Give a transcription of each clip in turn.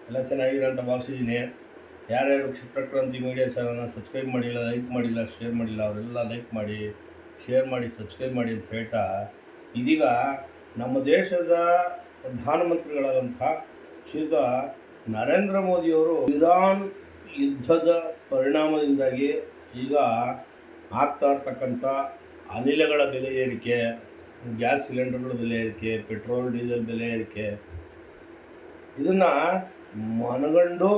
ಎಲ್ಲ ಚೆನ್ನಾಗಿದೆ ಅಂತ ಭಾವಿಸಿದ್ದೀನಿ. ಯಾರ್ಯಾರು ಕ್ಷಿಪ್ರಕ್ರಾಂತಿ ಮೀಡಿಯಾ ಚಾನಲ್ನ ಸಬ್ಸ್ಕ್ರೈಬ್ ಮಾಡಿಲ್ಲ, ಲೈಕ್ ಮಾಡಿಲ್ಲ, ಶೇರ್ ಮಾಡಿಲ್ಲ ಅವರೆಲ್ಲ ಲೈಕ್ ಮಾಡಿ, ಶೇರ್ ಮಾಡಿ, ಸಬ್ಸ್ಕ್ರೈಬ್ ಮಾಡಿ ಅಂತ ಹೇಳ್ತಾ, ಇದೀಗ ನಮ್ಮ ದೇಶದ ಪ್ರಧಾನಮಂತ್ರಿಗಳಾದಂಥ ಶ್ರೀಯುತ ನರೇಂದ್ರ ಮೋದಿಯವರು ಇರಾನ್ ಯುದ್ಧದ ಪರಿಣಾಮದಿಂದಾಗಿ ಈಗ ಆಗ್ತಾ ಇರ್ತಕ್ಕಂಥ ಅನಿಲಗಳ ಬೆಲೆ ಏರಿಕೆ, ಗ್ಯಾಸ್ ಸಿಲಿಂಡರ್ಗಳ ಬೆಲೆ ಏರಿಕೆ, ಪೆಟ್ರೋಲ್ ಡೀಸೆಲ್ ಬೆಲೆ ಏರಿಕೆ, ಇದನ್ನು ಮನಗಂಡು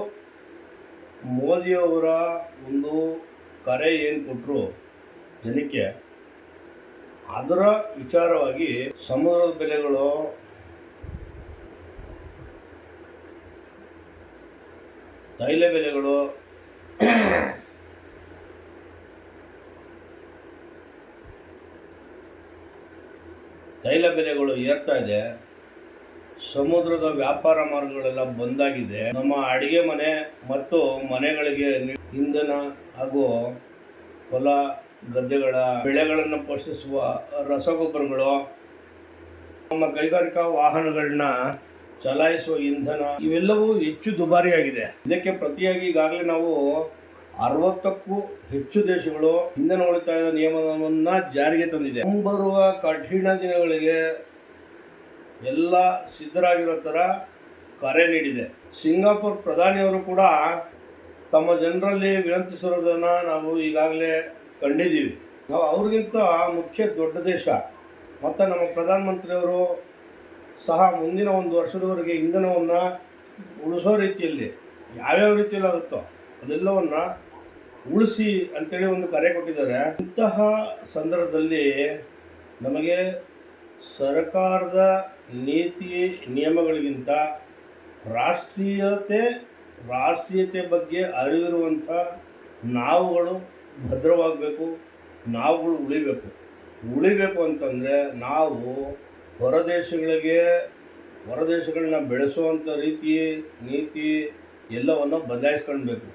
ಮೋದಿಯವರ ಒಂದು ಕರೆ ಏನು ಕೊಟ್ಟರು ಜನಕ್ಕೆ, ಅದರ ವಿಚಾರವಾಗಿ ಸಮುದ್ರದ ಬೆಲೆಗಳು, ತೈಲ ಬೆಲೆಗಳು, ಏರ್ತಾ ಇದೆ. ಸಮುದ್ರದ ವ್ಯಾಪಾರ ಮಾರ್ಗಗಳೆಲ್ಲ ಬಂದಾಗಿದೆ. ನಮ್ಮ ಅಡಿಗೆ ಮನೆ ಮತ್ತು ಮನೆಗಳಿಗೆ ಇಂಧನ ಹಾಗೂ ಹೊಲ ಗದ್ದೆಗಳ ಬೆಳೆಗಳನ್ನು ಪೋಷಿಸುವ ರಸಗೊಬ್ಬರಗಳು, ನಮ್ಮ ಕೈಗಾರಿಕಾ ವಾಹನಗಳನ್ನ ಚಲಾಯಿಸುವ ಇಂಧನ, ಇವೆಲ್ಲವೂ ಹೆಚ್ಚು ದುಬಾರಿಯಾಗಿದೆ. ಇದಕ್ಕೆ ಪ್ರತಿಯಾಗಿ ಈಗಾಗಲೇ ನಾವು 60ಕ್ಕೂ ಹೆಚ್ಚು ದೇಶಗಳು ಇಂಧನ ಉಳಿತಾಯದ ನಿಯಮವನ್ನು ಜಾರಿಗೆ ತಂದಿದೆ. ಮುಂಬರುವ ಕಠಿಣ ದಿನಗಳಿಗೆ ಎಲ್ಲ ಸಿದ್ಧರಾಗಿರೋ ಥರ ಕರೆ ನೀಡಿದೆ. ಸಿಂಗಾಪುರ್ ಪ್ರಧಾನಿಯವರು ಕೂಡ ತಮ್ಮ ಜನರಲ್ಲಿ ವಿನಂತಿಸಿರೋದನ್ನು ನಾವು ಈಗಾಗಲೇ ಕಂಡಿದ್ದೀವಿ. ನಾವು ಅವ್ರಿಗಿಂತ ಮುಖ್ಯ ದೊಡ್ಡ ದೇಶ, ಮತ್ತು ನಮ್ಮ ಪ್ರಧಾನಮಂತ್ರಿಯವರು ಸಹ ಮುಂದಿನ 1 ವರ್ಷದವರೆಗೆ ಇಂಧನವನ್ನು ಉಳಿಸೋ ರೀತಿಯಲ್ಲಿ ಯಾವ್ಯಾವ ರೀತಿಯಲ್ಲಿ ಆಗುತ್ತೋ ಅದೆಲ್ಲವನ್ನು ಉಳಿಸಿ ಅಂತೇಳಿ ಒಂದು ಕರೆ ಕೊಟ್ಟಿದ್ದಾರೆ. ಇಂತಹ ಸಂದರ್ಭದಲ್ಲಿ ನಮಗೆ ಸರ್ಕಾರದ ನೀತಿ ನಿಯಮಗಳಿಗಿಂತ ರಾಷ್ಟ್ರೀಯತೆ ಬಗ್ಗೆ ಅರಿವಿರುವಂಥ ನಾವುಗಳು ಭದ್ರವಾಗಬೇಕು, ನಾವುಗಳು ಉಳಿಬೇಕು ಅಂತಂದರೆ ನಾವು ಹೊರದೇಶಗಳನ್ನ ಬೆಳೆಸುವಂಥ ನೀತಿ ಎಲ್ಲವನ್ನು ಬದಲಾಯಿಸ್ಕೊಳ್ಬೇಕು.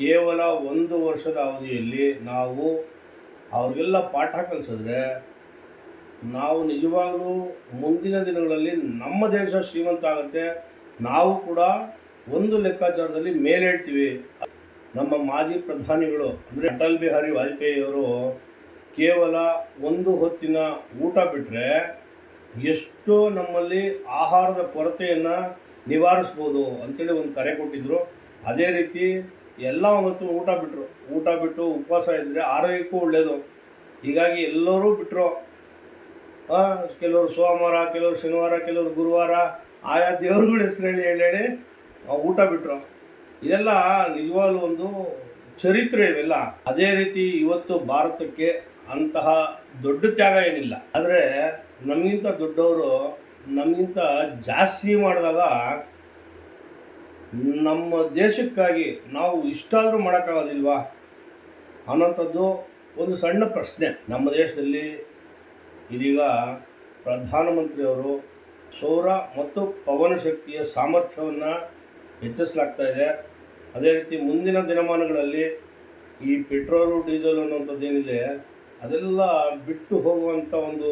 ಕೇವಲ 1 ವರ್ಷದ ಅವಧಿಯಲ್ಲಿ ನಾವು ಅವ್ರಿಗೆಲ್ಲ ಪಾಠ ಕಲಿಸಿದ್ರೆ ನಾವು ನಿಜವಾಗಲೂ ಮುಂದಿನ ದಿನಗಳಲ್ಲಿ ನಮ್ಮ ದೇಶ ಶ್ರೀಮಂತ ಆಗುತ್ತೆ. ನಾವು ಕೂಡ ಒಂದು ಲೆಕ್ಕಾಚಾರದಲ್ಲಿ ಮೇಲೇಳ್ತೀವಿ. ನಮ್ಮ ಮಾಜಿ ಪ್ರಧಾನಿಗಳು ಅಂದರೆ ಅಟಲ್ ಬಿಹಾರಿ ವಾಜಪೇಯಿಯವರು ಕೇವಲ 1 ಹೊತ್ತಿನ ಊಟ ಬಿಟ್ಟರೆ ಎಷ್ಟೋ ನಮ್ಮಲ್ಲಿ ಆಹಾರದ ಕೊರತೆಯನ್ನು ನಿವಾರಿಸ್ಬೋದು ಅಂಥೇಳಿ ಒಂದು ಕರೆ ಕೊಟ್ಟಿದ್ದರು. ಅದೇ ರೀತಿ ಎಲ್ಲ ಹೊತ್ತು ಊಟ ಬಿಟ್ಟು ಉಪವಾಸ ಇದ್ದರೆ ಆರೋಗ್ಯಕ್ಕೂ ಒಳ್ಳೆಯದು. ಹೀಗಾಗಿ ಎಲ್ಲರೂ ಬಿಟ್ಟರು. ಕೆಲವರು ಸೋಮವಾರ, ಕೆಲವರು ಶನಿವಾರ, ಕೆಲವರು ಗುರುವಾರ, ಆಯಾ ದೇವರುಗಳ ಹೆಸರು ಹೇಳಿ ಊಟ ಬಿಟ್ಟರು. ಇದೆಲ್ಲ ನಿಜವಾಗ್ಲೂ ಒಂದು ಚರಿತ್ರೆ ಇವೆಲ್ಲ. ಅದೇ ರೀತಿ ಇವತ್ತು ಭಾರತಕ್ಕೆ ಅಂತಹ ದೊಡ್ಡ ತ್ಯಾಗ ಏನಿಲ್ಲ. ಆದರೆ ನಮಗಿಂತ ದೊಡ್ಡವರು ನಮಗಿಂತ ಜಾಸ್ತಿ ಮಾಡಿದಾಗ ನಮ್ಮ ದೇಶಕ್ಕಾಗಿ ನಾವು ಇಷ್ಟಾದರೂ ಮಾಡೋಕ್ಕಾಗೋದಿಲ್ವಾ ಅನ್ನೋಂಥದ್ದು ಒಂದು ಸಣ್ಣ ಪ್ರಶ್ನೆ. ನಮ್ಮ ದೇಶದಲ್ಲಿ ಇದೀಗ ಪ್ರಧಾನಮಂತ್ರಿಯವರು ಸೌರ ಮತ್ತು ಪವನ ಶಕ್ತಿಯ ಸಾಮರ್ಥ್ಯವನ್ನು ಹೆಚ್ಚಿಸಲಾಗ್ತಾ ಇದೆ. ಅದೇ ರೀತಿ ಮುಂದಿನ ದಿನಮಾನಗಳಲ್ಲಿ ಈ ಪೆಟ್ರೋಲು ಡೀಸೆಲ್ ಅನ್ನೋಂಥದ್ದೇನಿದೆ ಅದೆಲ್ಲ ಬಿಟ್ಟು ಹೋಗುವಂಥ ಒಂದು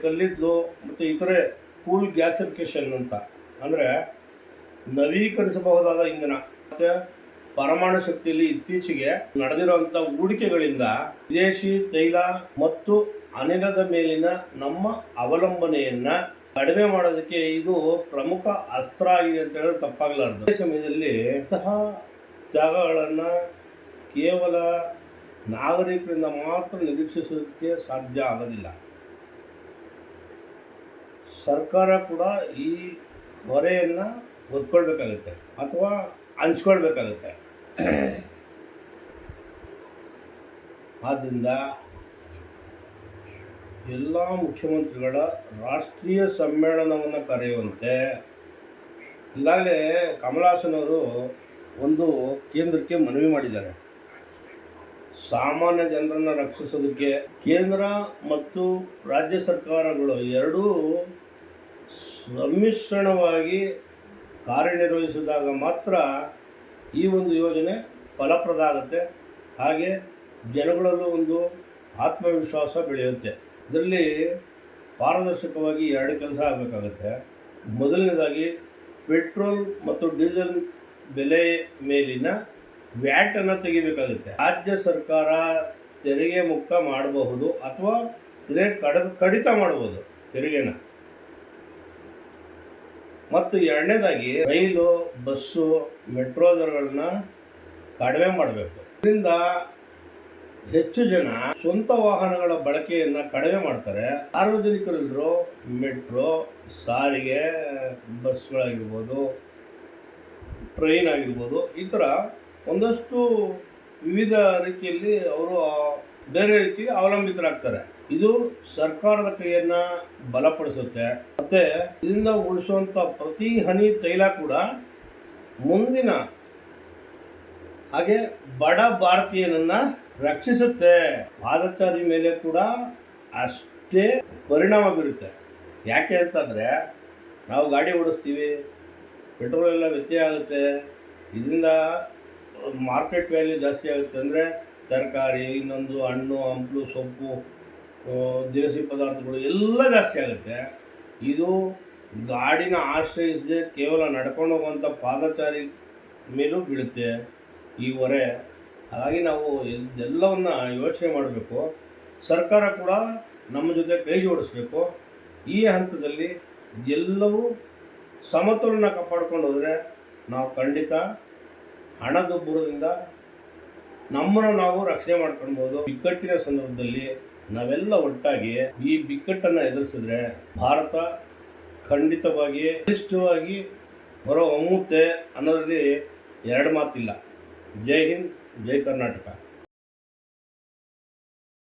ಕಲ್ಲಿದ್ದಲು ಮತ್ತು ಇತರೆ ಕೂಲ್ ಗ್ಯಾಸಿಫಿಕೇಷನ್ ಅಂತ, ಅಂದರೆ ನವೀಕರಿಸಬಹುದಾದ ಇಂಧನ ಮತ್ತು ಪರಮಾಣು ಶಕ್ತಿಯಲ್ಲಿ ಇತ್ತೀಚೆಗೆ ನಡೆದಿರುವಂಥ ಹೂಡಿಕೆಗಳಿಂದ ವಿದೇಶಿ ತೈಲ ಮತ್ತು ಅನಿಲದ ಮೇಲಿನ ನಮ್ಮ ಅವಲಂಬನೆಯನ್ನು ಕಡಿಮೆ ಮಾಡೋದಕ್ಕೆ ಇದು ಪ್ರಮುಖ ಅಸ್ತ್ರ ಆಗಿದೆ ಅಂತ ಹೇಳಿದ್ರೆ ತಪ್ಪಾಗಲಾರದು. ಈ ಸಮಯದಲ್ಲಿ ಇಂತಹ ತ್ಯಾಗಗಳನ್ನು ಕೇವಲ ನಾಗರಿಕರಿಂದ ಮಾತ್ರ ನಿರೀಕ್ಷಿಸೋದಕ್ಕೆ ಸಾಧ್ಯ ಆಗೋದಿಲ್ಲ. ಸರ್ಕಾರ ಕೂಡ ಈ ಹೊರೆಯನ್ನು ಹೊತ್ಕೊಳ್ಬೇಕಾಗುತ್ತೆ ಅಥವಾ ಹಂಚ್ಕೊಳ್ಬೇಕಾಗುತ್ತೆ. ಆದ್ದರಿಂದ ಎಲ್ಲ ಮುಖ್ಯಮಂತ್ರಿಗಳ ರಾಷ್ಟ್ರೀಯ ಸಮ್ಮೇಳನವನ್ನು ಕರೆಯುವಂತೆ ಈಗಾಗಲೇ ಕಮಲಾಸನವರು ಒಂದು ಕೇಂದ್ರಕ್ಕೆ ಮನವಿ ಮಾಡಿದ್ದಾರೆ. ಸಾಮಾನ್ಯ ಜನರನ್ನು ರಕ್ಷಿಸೋದಕ್ಕೆ ಕೇಂದ್ರ ಮತ್ತು ರಾಜ್ಯ ಸರ್ಕಾರಗಳು ಎರಡೂ ಸಮ್ಮಿಶ್ರಣವಾಗಿ ಕಾರ್ಯನಿರ್ವಹಿಸಿದಾಗ ಮಾತ್ರ ಈ ಒಂದು ಯೋಜನೆ ಫಲಪ್ರದ ಆಗುತ್ತೆ. ಹಾಗೆ ಜನಗಳಲ್ಲೂ ಒಂದು ಆತ್ಮವಿಶ್ವಾಸ ಬೆಳೆಯುತ್ತೆ. ಇದರಲ್ಲಿ ಪಾರದರ್ಶಕವಾಗಿ 2 ಕೆಲಸ ಆಗಬೇಕಾಗುತ್ತೆ. ಮೊದಲನೇದಾಗಿ ಪೆಟ್ರೋಲ್ ಮತ್ತು ಡೀಸೆಲ್ ಬೆಲೆ ಮೇಲಿನ ವ್ಯಾಟನ್ನು ತೆಗಿಬೇಕಾಗುತ್ತೆ. ರಾಜ್ಯ ಸರ್ಕಾರ ತೆರಿಗೆ ಮುಕ್ತ ಮಾಡಬಹುದು ಅಥವಾ ಕಡಿತ ಮಾಡಬಹುದು ತೆರಿಗೆನ. ಮತ್ತು ಎರಡನೇದಾಗಿ ರೈಲು, ಬಸ್ಸು, ಮೆಟ್ರೋ ದರಗಳನ್ನ ಕಡಿಮೆ ಮಾಡಬೇಕು. ಇದರಿಂದ ಹೆಚ್ಚು ಜನ ಸ್ವಂತ ವಾಹನಗಳ ಬಳಕೆಯನ್ನು ಕಡಿಮೆ ಮಾಡ್ತಾರೆ. ಸಾರ್ವಜನಿಕರೆಲ್ಲರೂ ಮೆಟ್ರೋ, ಸಾರಿಗೆ, ಬಸ್ಗಳಾಗಿರ್ಬೋದು, ಟ್ರೈನ್ ಆಗಿರ್ಬೋದು, ಈ ಥರ ಒಂದಷ್ಟು ವಿವಿಧ ರೀತಿಯಲ್ಲಿ ಅವರು ಬೇರೆ ರೀತಿಗೆ ಅವಲಂಬಿತರಾಗ್ತಾರೆ. ಇದು ಸರ್ಕಾರದ ಕೈಯನ್ನು ಬಲಪಡಿಸುತ್ತೆ. ಮತ್ತು ಇದರಿಂದ ಉಳಿಸುವಂಥ ಪ್ರತಿ ಹನಿ ತೈಲ ಕೂಡ ಮುಂದಿನ ಹಾಗೆ ಬಡ ಭಾರತೀಯನನ್ನು ರಕ್ಷಿಸುತ್ತೆ. ಪಾದಚಾರಿ ಮೇಲೆ ಕೂಡ ಅಷ್ಟೇ ಪರಿಣಾಮ ಬೀರುತ್ತೆ. ಯಾಕೆ ಅಂತಂದರೆ ನಾವು ಗಾಡಿ ಓಡಿಸ್ತೀವಿ, ಪೆಟ್ರೋಲ್ ಎಲ್ಲ ವ್ಯತ್ಯಯ ಆಗುತ್ತೆ. ಇದರಿಂದ ಮಾರ್ಕೆಟ್ ವ್ಯಾಲ್ಯೂ ಜಾಸ್ತಿ ಆಗುತ್ತೆ. ಅಂದರೆ ತರಕಾರಿ, ಇನ್ನೊಂದು ಹಣ್ಣು ಹಂಪಲು, ಸೊಪ್ಪು, ದಿನಸಿ ಪದಾರ್ಥಗಳು ಎಲ್ಲ ಜಾಸ್ತಿ ಆಗುತ್ತೆ. ಇದು ಗಾಡಿನ ಆಶ್ರಯಿಸದೆ ಕೇವಲ ನಡ್ಕೊಂಡು ಹೋಗುವಂಥ ಪಾದಚಾರಿ ಮೇಲೂ ಬೀಳುತ್ತೆ ಈ ಹೊರೆ. ಹಾಗಾಗಿ ನಾವು ಎಲ್ಲವನ್ನು ಯೋಚನೆ ಮಾಡಬೇಕು. ಸರ್ಕಾರ ಕೂಡ ನಮ್ಮ ಜೊತೆ ಕೈ ಜೋಡಿಸ್ಬೇಕು. ಈ ಹಂತದಲ್ಲಿ ಎಲ್ಲವೂ ಸಮತೋಲನ ಕಾಪಾಡ್ಕೊಂಡು ಹೋದರೆ ನಾವು ಖಂಡಿತ ಹಣದುಬ್ಬರದಿಂದ ನಮ್ಮನ್ನು ನಾವು ರಕ್ಷಣೆ ಮಾಡ್ಕೊಳ್ಬೋದು. ಬಿಕ್ಕಟ್ಟಿನ ಸಂದರ್ಭದಲ್ಲಿ ನಾವೆಲ್ಲ ಒಟ್ಟಾಗಿ ಈ ಬಿಕ್ಕಟ್ಟನ್ನು ಎದುರಿಸಿದ್ರೆ ಭಾರತ ಖಂಡಿತವಾಗಿ ಬಲಿಷ್ಠವಾಗಿ ಹೊರ ಹೊಮ್ಮುತ್ತೆ ಅನ್ನೋದ್ರಲ್ಲಿ ಎರಡು ಮಾತಿಲ್ಲ. ಜೈ ಹಿಂದ್, ಜೈ ಕರ್ನಾಟಕ.